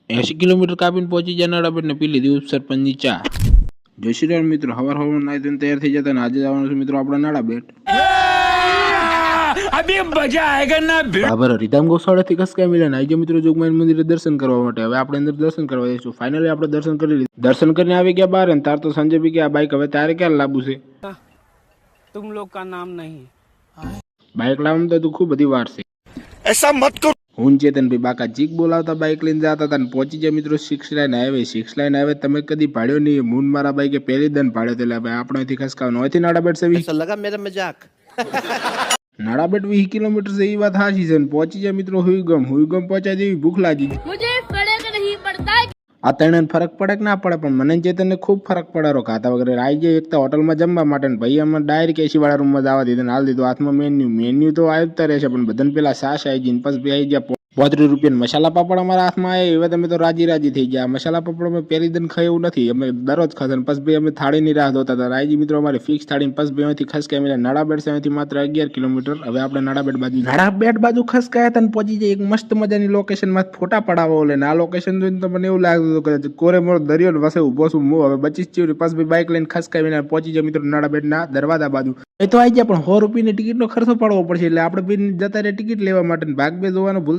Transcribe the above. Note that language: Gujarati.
80 કિલોમીટર કાપીને પહોંચી ગયા નાડાબેટ ને પી લીધી ઉપસરપંચની ચા. જય શ્રી રામ મિત્રો, હવાર નાઈ ધોઈને તૈયાર થઈ જતા ને આજે જવાનું છે મિત્રો આપણા નાડાબેટ. અભી મજા આયેગા ના ભીડ. બરાબર રીધામ ગોસાળા થી કસકા મિલ્યા ને આજે મિત્રો જોગમાયા મંદિરે દર્શન કરવા માટે. હવે આપણે અંદર દર્શન કરવા જઈશું. ફાઇનલી આપણે દર્શન કરી લીધું. દર્શન કરીને આવી ગયા બહાર ને તાર તો સંજય બી કે આ બાઈક હવે તારે ક્યાં લાવવું છે? तुम लोग का नाम नहीं. બાઈક લાવવામાં તો તું ખૂબ બધી વાર છે. ऐसा मत करो. હું ચેતનભાઈ બાકા ચીક બોલાવતા બાઈક લઈને જતા હતા ને પહોંચી જાય મિત્રો 6 લાઈન હાઈવે. 6 લાઈન હાઈવે તમે કદી ભાડ્યો નહીં. મૂન મારા બાઈકે પહેલી દન ભાડ્યો એટલે ભાઈ આપણે અહીંથી ખસકાવનો અહીંથી નાડાબેટ છે. ऐसा लगा मेरा मजाक. નાડાબેટ 20 કિલોમીટર છે એ વાત સાચી છે ને પહોંચી જાય મિત્રો હુઈગમ પહોંચાય દેવી ભૂખ લાગી. मुझे फर्क नहीं पड़ता. આ ત્રણે ફરક પડે કે ના પડે પણ મને ચેતનને ખૂબ ફરક પડે. ખાતા વગેરે આવી જાય એક તો હોટલમાં જમવા માટે ને ભાઈ અમે ડાયરેક્ટ એસી વાળા રૂમમાં જવા દીધું હાલ દીધું હાથમાં મેન્યુ તો આવતા રહેશે પણ બધાને પેલા સાસ આવી જઈને પછી આવી ગયા 35 રૂપિયા મસાલા પાપડ અમારા હાથમાં આવે એવા તમે તો રાજી થઈ ગયા. મસાલા પાપડ અમે પહેલી દિન ખાઈ એવું નથી, અમે દરરોજ ખાતા પછી ભાઈ અમે થાળીની રાહ જોતા હતા. રાજી મિત્રો અમારે ફિક્સ થાળી પછી ભાઈ અહીંથી ખસકાય મેળા નાડાબેટ છે અહીંથી માત્ર 11 કિલોમીટર. હવે આપણે નાડાબેટ બાજુ ખસકાયા હતા ને પહોંચી જાય એક મસ્ત મજાની લોકેશનમાં ફોટા પડાવવા લે ને આ લોકેશન જોઈને તો મને એવું લાગતું હતું કે કોરે મોર દરિયો ને વસે ઉભો છું હું હવે 25 ચીવરી પછી ભાઈ બાઇક લઈને ખસકાવીને પહોંચી જાય મિત્રો નાડાબેટના દરવાજા બાજુ. એ તો આવી ગયા પણ 100 રૂપિયાની ટિકિટનો ખર્ચો પાડવો પડશે એટલે આપણે ભાઈ જતા રહે ટિકિટ લેવા માટે ભાગ બે જોવાનું ભૂલ